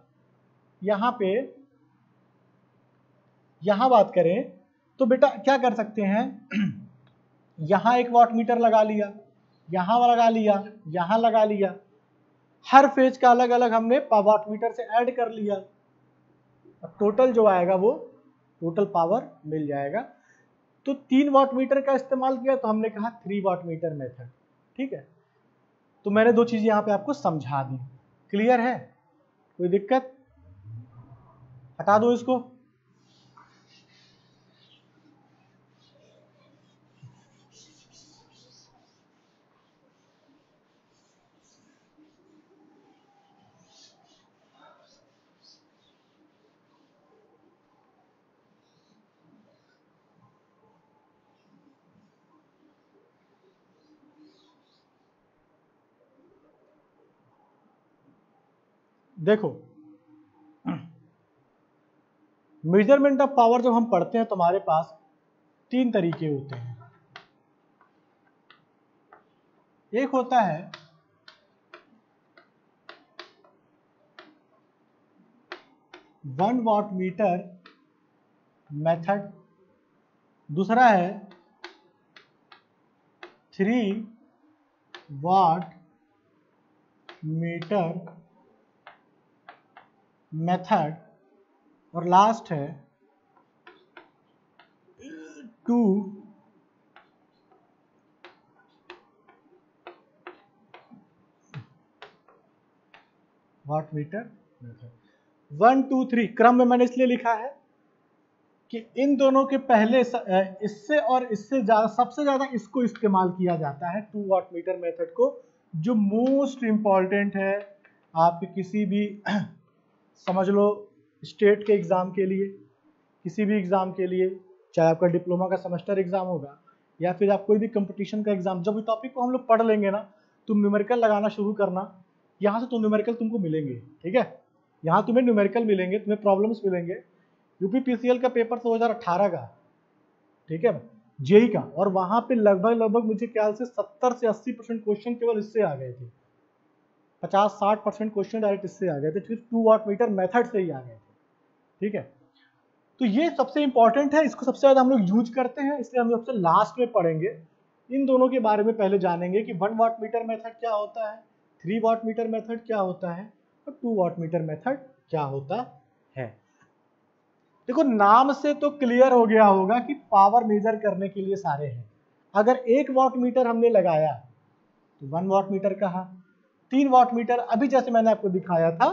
A: यहां पे यहां बात करें तो बेटा क्या कर सकते हैं यहां एक वाट मीटर लगा लिया, यहां लगा लिया, यहां लगा लिया, हर फेज का अलग अलग हमने वाट मीटर से ऐड कर लिया, टोटल जो आएगा वो टोटल पावर मिल जाएगा। तो 3 वाट मीटर का इस्तेमाल किया तो हमने कहा 3 वाट मीटर मेथड। ठीक है, तो मैंने 2 चीज यहां पे आपको समझा दी। क्लियर है? कोई दिक्कत? हटा दो इसको। देखो, मेजरमेंट ऑफ पावर जब हम पढ़ते हैं तो हमारे पास 3 तरीके होते हैं। एक होता है 1 वाट मीटर मेथड, दूसरा है 3 वाट मीटर मेथड, और लास्ट है 2 वाट मीटर मेथड। 1 2 3 क्रम में मैंने इसलिए लिखा है कि इन दोनों के पहले इससे और इससे ज्यादा, सबसे ज्यादा इसको इस्तेमाल किया जाता है 2 वाट मीटर मेथड को, जो मोस्ट इंपॉर्टेंट है आपके किसी भी समझ लो स्टेट के एग्जाम के लिए, किसी भी एग्जाम के लिए, चाहे आपका डिप्लोमा का सेमेस्टर एग्जाम होगा या फिर आप कोई भी कंपटीशन का एग्जाम, जब भी टॉपिक को हम लोग पढ़ लेंगे ना, तुम न्यूमेरिकल लगाना शुरू करना, यहाँ से तो न्यूमेरिकल तुमको मिलेंगे। ठीक है, यहाँ तुम्हें न्यूमेरिकल मिलेंगे, तुम्हें प्रॉब्लम्स मिलेंगे। यूपीपीसीएल का पेपर 2018 का, ठीक है, जेई का, और वहां पे लगभग मुझे ख्याल से 70 से 80% क्वेश्चन केवल इससे आ गए थे, 50-60% क्वेश्चन डायरेक्ट इससे आ गए थे, सिर्फ 2 वाट मीटर मेथड से ही आ गए थे। ठीक है, तो ये सबसे इंपॉर्टेंट है, इसको सबसे ज्यादा हम लोग यूज करते हैं, इसलिए हम सबसे लास्ट में पढ़ेंगे। इन दोनों के बारे में पहले जानेंगे कि 1 वाट मीटर मेथड क्या होता है, 3 वाट मीटर मेथड क्या होता है, और 2 वाट मीटर मेथड क्या होता है। देखो, नाम से तो क्लियर हो गया होगा कि पावर मेजर करने के लिए सारे हैं। अगर 1 वाट मीटर हमने लगाया तो 1 वाट मीटर कहा, 3 वाट मीटर अभी जैसे मैंने आपको दिखाया था,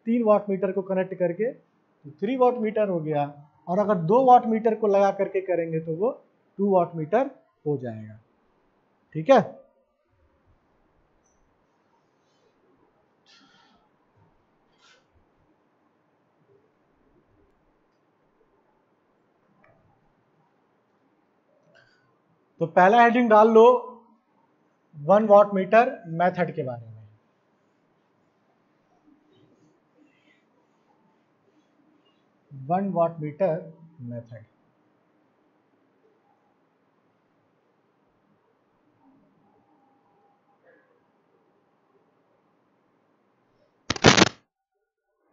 A: 3 वाट मीटर को कनेक्ट करके तो 3 वाट मीटर हो गया, और अगर 2 वाट मीटर को लगा करके करेंगे तो वो 2 वाट मीटर हो जाएगा। ठीक है, तो पहला हेडिंग डाल लो 1 वाट मीटर मेथड के बारे में। 1 वाट मीटर मेथड,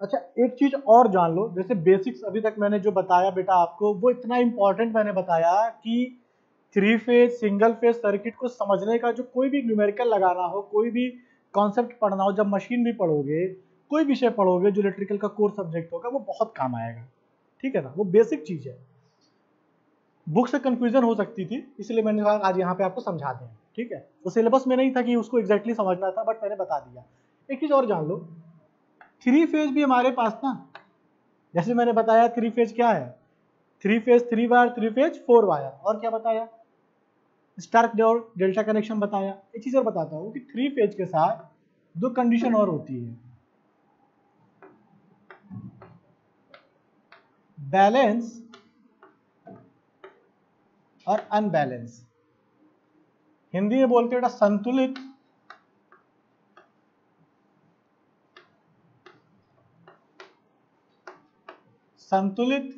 A: अच्छा एक चीज और जान लो, जैसे बेसिक्स अभी तक मैंने जो बताया बेटा आपको, वो इतना इंपॉर्टेंट मैंने बताया कि 3 फेज सिंगल फेज सर्किट को समझने का, जो कोई भी न्यूमेरिकल लगाना हो, कोई भी कॉन्सेप्ट पढ़ना हो, जब मशीन भी पढ़ोगे, कोई विषय पढ़ोगे जो इलेक्ट्रिकल का कोर सब्जेक्ट होगा, वो बहुत काम आएगा। ठीक है ना, वो बेसिक चीज है, बुक से कंफ्यूजन हो सकती थी, इसलिए मैंने कहा आज यहाँ पे आपको समझा दें। ठीक है, तो सिलेबस में नहीं था कि उसको एग्जैक्टली समझना था, बट मैंने बता दिया। एक चीज और जान लो, 3 फेज भी हमारे पास ना, जैसे मैंने बताया 3 फेज क्या है, 3 फेज 3 वायर, 3 फेज 4 वायर, और क्या बताया, स्टार और डेल्टा कनेक्शन बताया। एक चीज और बताता हूँ कि 3 फेज के साथ 2 कंडीशन और होती है, बैलेंस और अनबैलेंस। हिंदी में बोलते हैं संतुलित संतुलित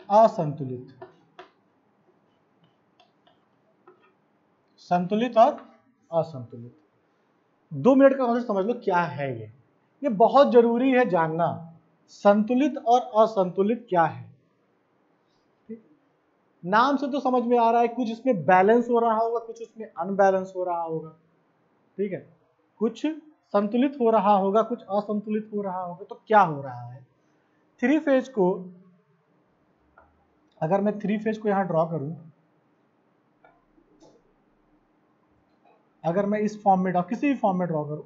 A: असंतुलित, संतुलित और असंतुलित। 2 मिनट का कॉन्सेप्ट समझ लो क्या है ये बहुत जरूरी है जानना, संतुलित और असंतुलित क्या है। नाम से तो समझ में आ रहा है कुछ इसमें बैलेंस हो रहा होगा, कुछ उसमें अनबैलेंस हो रहा होगा, ठीक है, कुछ संतुलित हो रहा होगा, कुछ असंतुलित हो रहा होगा। तो क्या हो रहा है, थ्री फेज को, अगर मैं थ्री फेज को यहां ड्रॉ करूं, अगर मैं इस फॉर्म में ड्रॉ, किसी भी फॉर्म में ड्रॉ करूं,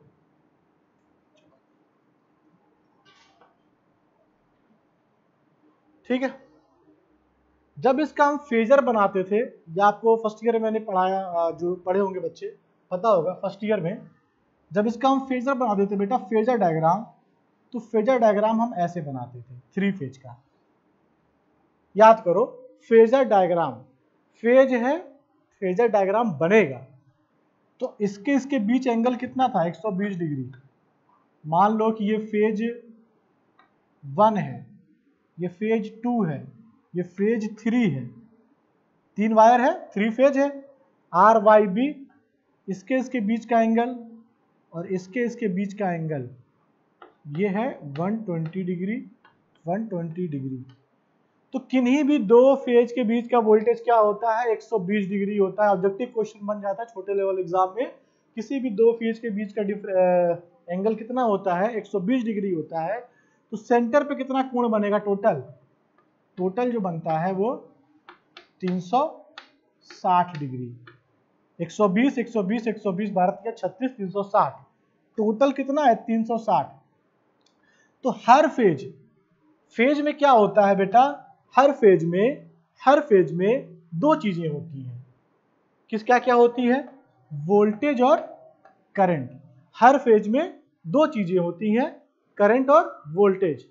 A: ठीक है, जब इसका हम फेजर बनाते थे, या आपको फर्स्ट ईयर में मैंने पढ़ाया, जो पढ़े होंगे बच्चे पता होगा, फर्स्ट ईयर में जब इसका हम फेजर बनाते थे बेटा, फेजर डायग्राम, तो फेजर डायग्राम हम ऐसे बनाते थे थ्री फेज का, याद करो, फेजर डायग्राम, फेज है, फेजर डायग्राम बनेगा तो इसके बीच एंगल कितना था, 120 डिग्री। मान लो कि ये फेज 1 है, ये फेज 2 है, ये फेज 3 है, 3 वायर है, 3 फेज है, आर वाई बी, इसके बीच का एंगल और इसके बीच का एंगल ये है 120 डिग्री, 120 डिग्री। तो किन्हीं भी दो फेज के बीच का वोल्टेज क्या होता है, 120 डिग्री होता है। ऑब्जेक्टिव क्वेश्चन बन जाता है छोटे लेवल एग्जाम में, किसी भी दो फेज के बीच का एंगल कितना होता है, 120 डिग्री होता है। तो सेंटर पे कितना कोण बनेगा, टोटल जो बनता है वो 360 डिग्री, 120 120 120 भारत का 36 360, टोटल कितना है 360। तो हर फेज में क्या होता है बेटा, हर फेज में दो चीजें होती हैं, क्या क्या होती है, वोल्टेज और करंट। हर फेज में दो चीजें होती हैं, करंट और वोल्टेज।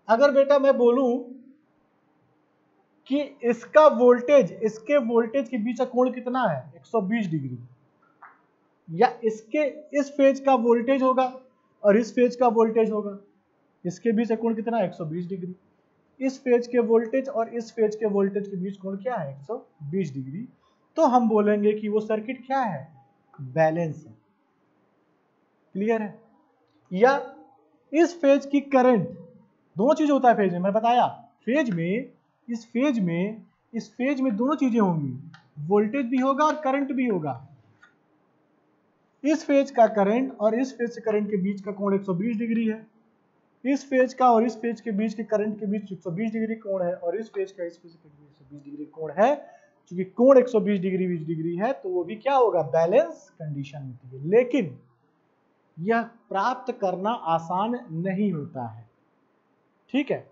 A: अगर बेटा मैं बोलूं कि इसका वोल्टेज, इसके वोल्टेज के बीच का कोण कितना है, 120 डिग्री, या इस फेज का वोल्टेज होगा और इस फेज का वोल्टेज होगा, इसके बीच का कोण कितना है, 120 डिग्री। इस फेज के वोल्टेज और इस फेज के वोल्टेज के बीच कोण क्या है, 120 डिग्री। तो हम बोलेंगे कि वो सर्किट क्या है, बैलेंस है। क्लियर है। या इस फेज की करंट, दोनों चीज होता है फेज में, मैंने बताया फेज में, इस फेज में दोनों चीजें होंगी, वोल्टेज भी होगा और करंट भी होगा। इस फेज का करंट और इस फेज से करंट के बीच का कोण 120 डिग्री है, इस फेज का और इस फेज के बीच के करंट के बीच 120 डिग्री कोण है, और इस फेज का इस फेज के बीच 120 डिग्री कोण है। क्योंकि कोण 120 डिग्री 20 डिग्री है तो वो भी क्या होगा, बैलेंस कंडीशन होती है। लेकिन यह प्राप्त करना आसान नहीं होता है, ठीक है,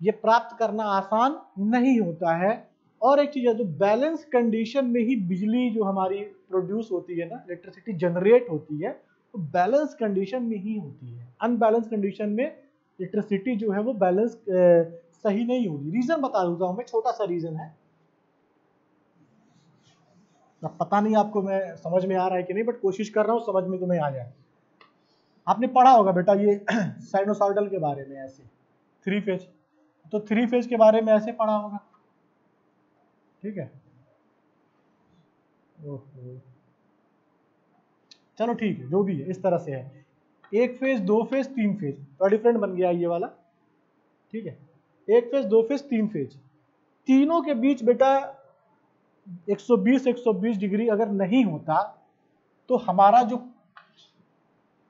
A: ये प्राप्त करना आसान नहीं होता है। और एक चीज है, जो बैलेंस कंडीशन में ही बिजली जो हमारी प्रोड्यूस होती है ना, इलेक्ट्रिसिटी जनरेट होती है, तो बैलेंस कंडीशन में ही होती है। अनबैलेंस कंडीशन में इलेक्ट्रिसिटी जो है वो बैलेंस सही नहीं होगी। रीजन बता दूंगा हूं मैं, छोटा सा रीजन है, अब पता नहीं आपको मैं समझ में आ रहा है कि नहीं, बट कोशिश कर रहा हूं समझ में तुम्हें आ जाए। आपने पढ़ा होगा बेटा ये साइनोसॉइडल के बारे में, ऐसे थ्री फेज, तो थ्री फेज के बारे में ऐसे पढ़ा होगा, ठीक है। ओहो, चलो ठीक है, जो भी है इस तरह से है, एक फेज, दो फेज, तीन फेज, थोड़ा डिफरेंट बन गया ये वाला, ठीक है। एक फेज, दो फेज, तीन फेज, तीनों के बीच बेटा 120 डिग्री अगर नहीं होता तो हमारा जो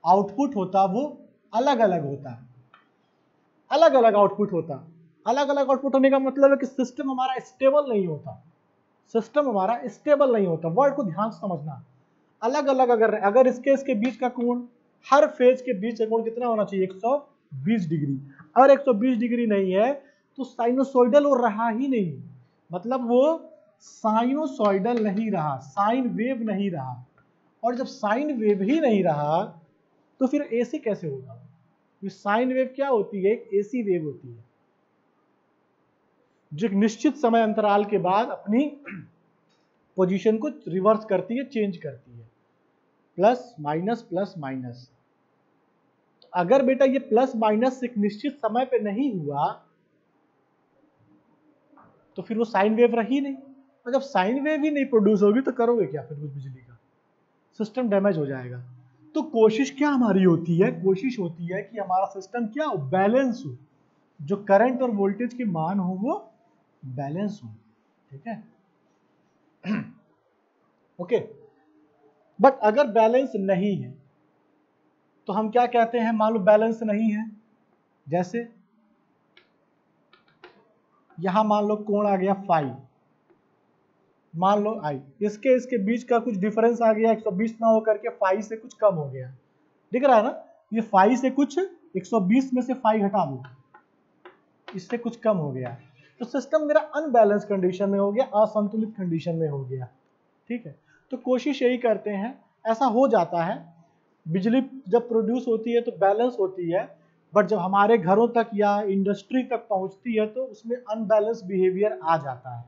A: आउटपुट होता वो अलग अलग होता, अलग अलग आउटपुट होता। अलग अलग आउटपुट होने का मतलब है कि सिस्टम हमारा स्टेबल नहीं होता, सिस्टम हमारा स्टेबल नहीं होता। वर्ड को ध्यान से समझना, अलग अलग अगर इसके बीच का कोण, हर फेज के बीच का कोण कितना होना चाहिए, 120 डिग्री। अगर 120 डिग्री नहीं है तो साइनोसॉइडल हो रहा ही नहीं, मतलब वो साइनोसॉइडल नहीं रहा, साइन वेव नहीं रहा। और जब साइन वेव ही नहीं रहा तो फिर एसी कैसे होगा? साइन वेव क्या होती है, एक एसी वेव होती है जो एक निश्चित समय अंतराल के बाद अपनी पोजीशन को रिवर्स करती है, चेंज करती है, प्लस माइनस प्लस माइनस। तो अगर बेटा ये प्लस माइनस एक निश्चित समय पे नहीं हुआ तो फिर वो साइन वेव रही नहीं, और जब साइन वेव ही नहीं प्रोड्यूस होगी तो करोगे क्या फिर उस बिजली का, सिस्टम डैमेज हो जाएगा। तो कोशिश क्या हमारी होती है, कोशिश होती है कि हमारा सिस्टम क्या हो, बैलेंस हो, जो करंट और वोल्टेज के मान हो वो बैलेंस हो। ठीक है। ओके, बट अगर बैलेंस नहीं है तो हम क्या कहते हैं? मान लो बैलेंस नहीं है, जैसे यहां मान लो कोण आ गया फाई, मान लो आई, इसके बीच का कुछ डिफरेंस आ गया 120 ना होकर के फाई से कुछ कम हो गया, दिख रहा है ना? ये फाई से कुछ 120 में से फाई हटा दो, इससे कुछ कम हो गया, तो सिस्टम मेरा अनबैलेंस कंडीशन में हो गया, असंतुलित कंडीशन में हो गया। ठीक है, तो कोशिश यही करते हैं, ऐसा हो जाता है बिजली जब प्रोड्यूस होती है तो बैलेंस होती है, बट जब हमारे घरों तक या इंडस्ट्री तक पहुंचती है तो उसमें अनबैलेंस बिहेवियर आ जाता है।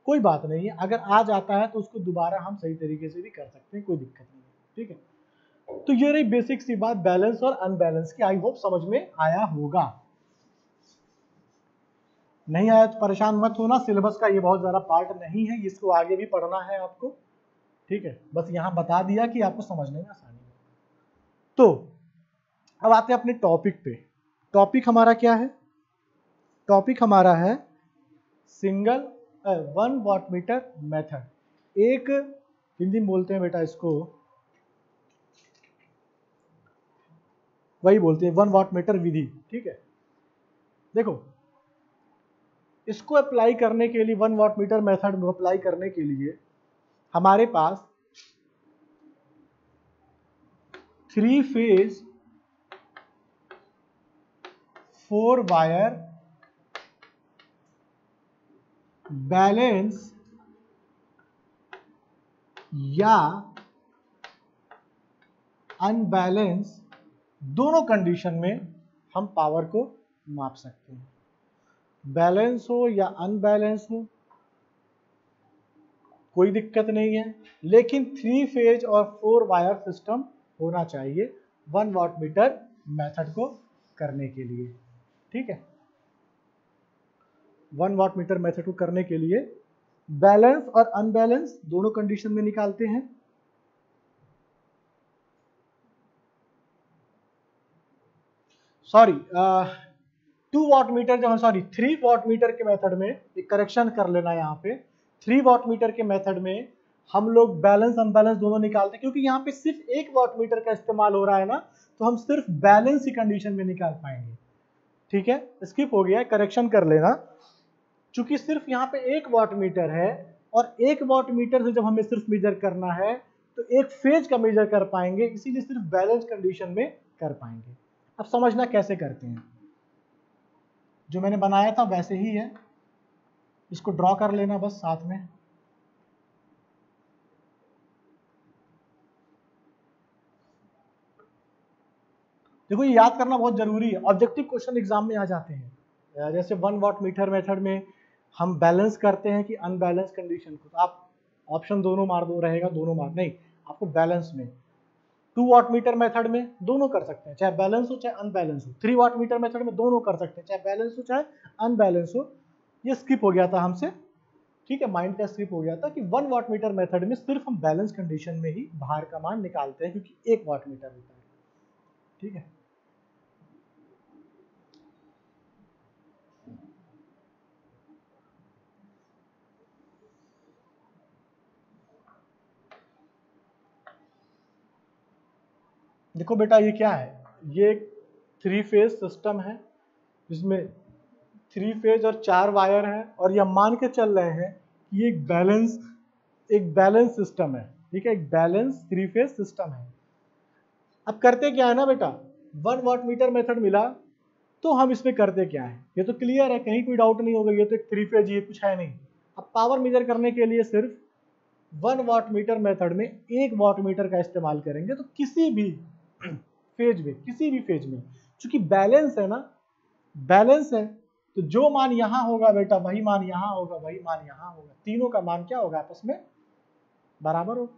A: कोई बात नहीं है, अगर आ जाता है तो उसको दोबारा हम सही तरीके से भी कर सकते हैं, कोई दिक्कत नहीं है। ठीक है, तो ये रही बेसिक सी बात बैलेंस और अनबैलेंस की। आई होप समझ में आया होगा। नहीं आया तो परेशान मत होना, सिलेबस का ये बहुत ज्यादा पार्ट नहीं है, इसको आगे भी पढ़ना है आपको। ठीक है, बस यहां बता दिया कि आपको समझने में आसानी हो। तो अब आते हैं अपने टॉपिक पे। टॉपिक हमारा क्या है? टॉपिक हमारा है सिंगल 1 वाट मीटर मेथड। एक हिंदी में बोलते हैं बेटा इसको, वही बोलते हैं 1 वाट मीटर विधि। ठीक है, देखो इसको अप्लाई करने के लिए 1 वाट मीटर मेथड में अप्लाई करने के लिए हमारे पास 3 फेज 4 वायर बैलेंस या अनबैलेंस दोनों कंडीशन में हम पावर को माप सकते हैं। बैलेंस हो या अनबैलेंस हो कोई दिक्कत नहीं है, लेकिन 3 फेज और 4 वायर सिस्टम होना चाहिए 1 वाट मीटर मेथड को करने के लिए। ठीक है, 1 वाट मीटर मेथड को करने के लिए बैलेंस और अनबैलेंस दोनों कंडीशन में निकालते हैं। सॉरी 2 वाट मीटर जब, सॉरी 3 वाट मीटर के मेथड में, एक करेक्शन कर लेना यहाँ पे, 3 वाट मीटर के मेथड में हम लोग बैलेंस अनबैलेंस दोनों निकालते हैं, क्योंकि यहाँ पे सिर्फ 1 वाट मीटर का इस्तेमाल हो रहा है ना, तो हम सिर्फ बैलेंस ही कंडीशन में निकाल पाएंगे। ठीक है, स्किप हो गया, करेक्शन कर लेना। चूंकि सिर्फ यहाँ पे 1 वाट मीटर है और 1 वाट मीटर से जब हमें सिर्फ मेजर करना है तो एक फेज का मेजर कर पाएंगे, इसीलिए सिर्फ बैलेंस कंडीशन में कर पाएंगे। अब समझना कैसे करते हैं, जो मैंने बनाया था वैसे ही है, इसको ड्रॉ कर लेना बस साथ में। देखो ये याद करना बहुत जरूरी है, ऑब्जेक्टिव क्वेश्चन एग्जाम में आ जाते हैं। जैसे 1 वाट मीटर मेथड में हम बैलेंस करते हैं कि अनबैलेंस कंडीशन को, तो आप ऑप्शन दोनों मार दो, रहेगा दोनों मार, नहीं आपको बैलेंस में। 2 वाट मीटर मेथड में दोनों कर सकते हैं, चाहे बैलेंस हो चाहे अनबैलेंस हो। 3 वाट मीटर मेथड में दोनों कर सकते हैं, चाहे बैलेंस हो चाहे अनबैलेंस हो। ये स्किप हो गया था हमसे, ठीक है, माइंड का स्किप हो गया था कि 1 वाट मीटर मेथड में सिर्फ हम बैलेंस कंडीशन में ही बाहर का मान निकालते हैं, क्योंकि 1 वाट मीटर होता है। ठीक है, देखो बेटा ये क्या है, ये एक 3 फेज सिस्टम है जिसमें 3 फेज और 4 वायर है, और ये मान के चल रहे हैं कि ये एक बैलेंस सिस्टम है। ठीक है, एक बैलेंस 3 फेज सिस्टम है। अब करते क्या है ना बेटा, 1 वाट मीटर मेथड मिला तो हम इसमें करते क्या है, ये तो क्लियर है, कहीं कोई डाउट नहीं होगा, ये तो एक 3 फेज, ये कुछ है नहीं। अब पावर मेजर करने के लिए सिर्फ 1 वाट मीटर मेथड में 1 वाट मीटर का इस्तेमाल करेंगे, तो किसी भी फेज में चूंकि बैलेंस है ना, बैलेंस है, तो जो मान यहां होगा बेटा वही मान यहां होगा, वही मान यहां होगा, तीनों का मान क्या होगा, आपस में बराबर होगा,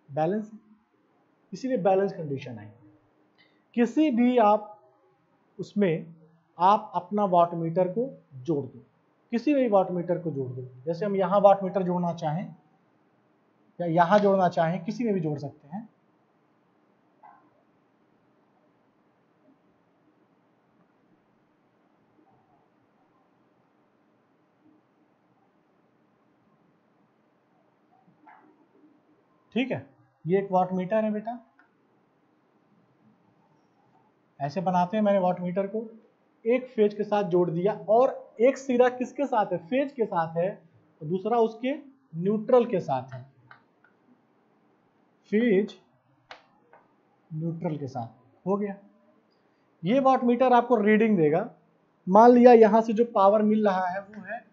A: बैलेंस है, इसीलिए बैलेंस कंडीशन है। किसी भी आप उसमें आप अपना वाट मीटर को जोड़ दो, किसी भी वाट मीटर को जोड़ दो, जैसे हम यहां वाट मीटर जोड़ना चाहें या यहां जोड़ना चाहें, किसी में भी जोड़ सकते हैं। ठीक है, ये एक वाट मीटर है बेटा, ऐसे बनाते हैं। मैंने वाट मीटर को एक फेज के साथ जोड़ दिया, और एक सिरा किसके साथ है, फेज के साथ है, और दूसरा उसके न्यूट्रल के साथ है, फेज न्यूट्रल के साथ। हो गया। ये वाट मीटर आपको रीडिंग देगा। मान लिया यहां से जो पावर मिल रहा है वो है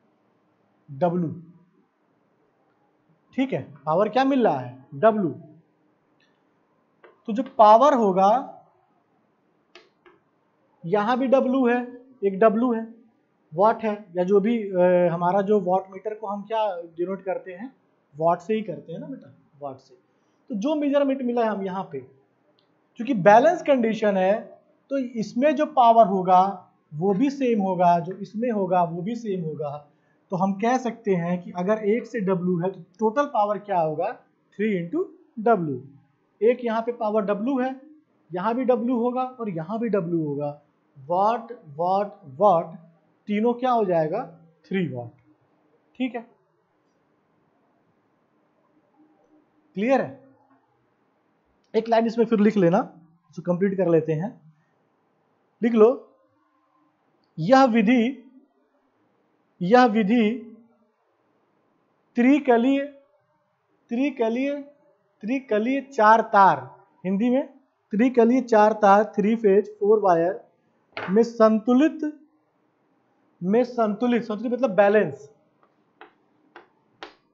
A: W, ठीक है, पावर क्या मिल रहा है, W। तो जो पावर होगा, यहां भी W है, एक W है, वाट है, या जो भी हमारा जो वाट मीटर को हम क्या डिनोट करते हैं, वाट से ही करते हैं ना बेटा, वाट से। तो जो मेजरमेंट मिला है हम यहाँ पे, क्योंकि बैलेंस कंडीशन है, तो इसमें जो पावर होगा वो भी सेम होगा, जो इसमें होगा वो भी सेम होगा। तो हम कह सकते हैं कि अगर 1 से W है तो टोटल पावर क्या होगा, 3 इंटू W। एक यहाँ पे पावर W है, यहाँ भी W होगा और यहाँ भी W होगा। वाट वाट वाट तीनों क्या हो जाएगा, 3 वाट। ठीक है, क्लियर है। एक लाइन इसमें फिर लिख लेना, तो कंप्लीट कर लेते हैं। लिख लो, यह विधि त्रिकलीय चार तार, हिंदी में त्रिकलीय चार तार 3 फेज 4 वायर में संतुलित मतलब बैलेंस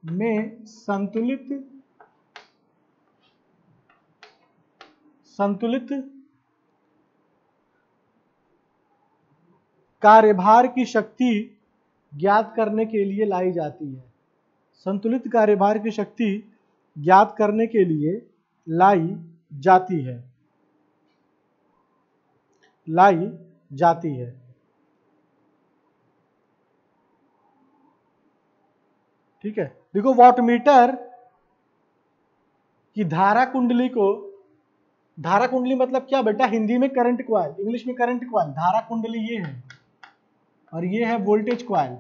A: में संतुलित कार्यभार की शक्ति ज्ञात करने के लिए लाई जाती है। संतुलित कार्यभार की शक्ति ज्ञात करने के लिए लाई जाती है। ठीक है, देखो वाटमीटर की धारा कुंडली मतलब क्या बेटा, हिंदी में करंट कॉइल, इंग्लिश में करंट कॉइल। धारा कुंडली ये है और ये है वोल्टेज कॉइल।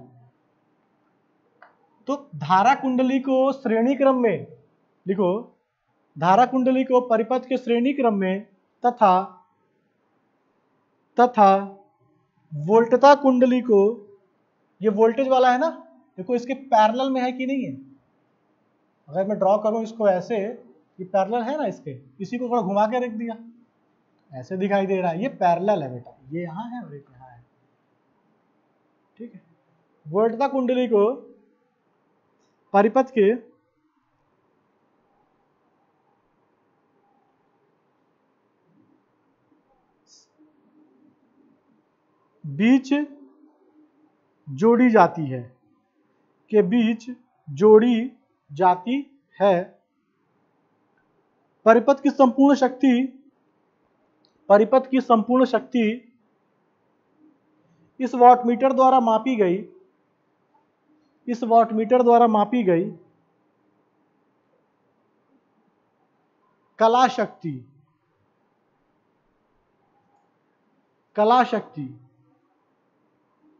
A: तो धारा कुंडली को श्रेणी क्रम में लिखो, धारा कुंडली को परिपथ के श्रेणी क्रम में तथा वोल्टता कुंडली को, ये वोल्टेज वाला है ना, देखो इसके पैरेलल में है कि नहीं है। अगर मैं ड्रॉ करूं इसको ऐसे, ये पैरेलल है ना इसके, इसी को थोड़ा घुमा के रख दिया, ऐसे दिखाई दे रहा है, ये पैरेलल है बेटा, ये यहां है और एक यहां है। ठीक है, वोल्टता कुंडली को परिपथ के बीच जोड़ी जाती है, परिपथ की संपूर्ण शक्ति इस वाटमीटर द्वारा मापी गई कला शक्ति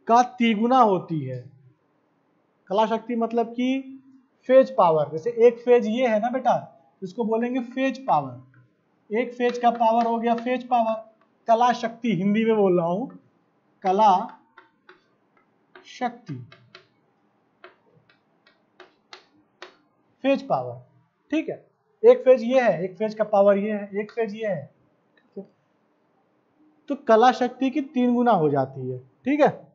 A: का तिगुना होती है। कला शक्ति मतलब कि फेज पावर, जैसे एक फेज ये है ना बेटा, इसको बोलेंगे फेज पावर। एक फेज का पावर हो गया फेज पावर। कला शक्ति हिंदी में बोल रहा हूं, कला शक्ति फेज पावर। ठीक है, एक फेज ये है, एक फेज का पावर ये है, एक फेज ये है, तो कला शक्ति की 3 गुना हो जाती है। ठीक है,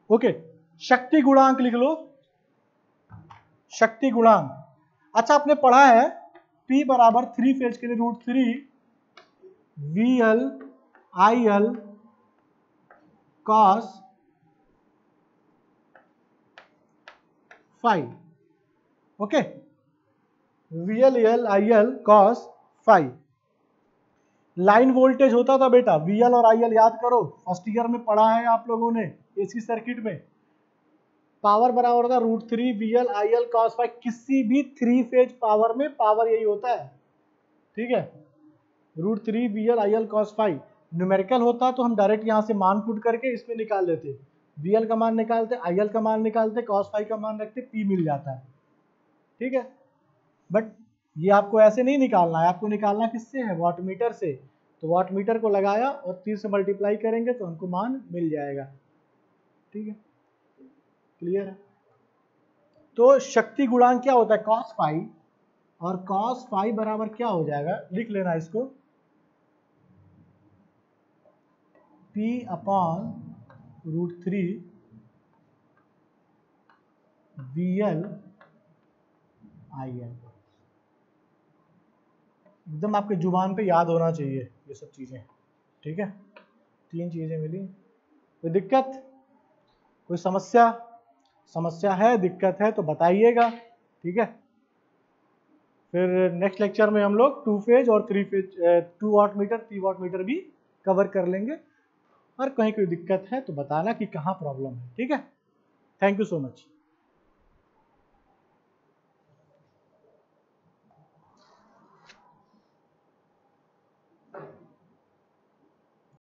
A: ओके। शक्ति गुणांक लिख लो, शक्ति गुणांक। अच्छा, आपने पढ़ा है P बराबर 3 फेज के लिए √3 VL IL cos phi। Okay, VL IL cos phi। Line voltage होता था बेटा VL और IL, याद करो, फर्स्ट ईयर में पढ़ा है आप लोगों ने एसी सर्किट में। पावर बराबर होता √3 VL IL cos phi। किसी भी 3 फेज पावर में पावर यही होता है। ठीक है, √3 VL IL cos phi। Numerical होता तो हम डायरेक्ट यहां से मान पुट करके इसमें निकाल लेते, VL का मान निकालते, IL का मान निकालते, cos phi का मान रखते, P मिल जाता है। ठीक है। बट ये आपको ऐसे नहीं निकालना है, आपको निकालना किससे है, वाट मीटर से। तो वाट मीटर को लगाया और 30 से मल्टीप्लाई करेंगे तो हमको मान मिल जाएगा। ठीक है, क्लियर है। तो शक्ति गुणांक क्या होता है, cos फाई, और cos फाई बराबर क्या हो जाएगा, लिख लेना इसको, P अपॉन √3 VL IL। एकदम आपके जुबान पे याद होना चाहिए ये सब चीजें। ठीक है, 3 चीजें मिली। कोई दिक्कत, कोई समस्या है, दिक्कत है तो बताइएगा। ठीक है, फिर नेक्स्ट लेक्चर में हम लोग 2 फेज और 3 phase 2 watt meter 3 watt meter भी कवर कर लेंगे। और कहीं कोई दिक्कत है तो बताना कि कहाँ प्रॉब्लम है। ठीक है, थैंक यू सो मच।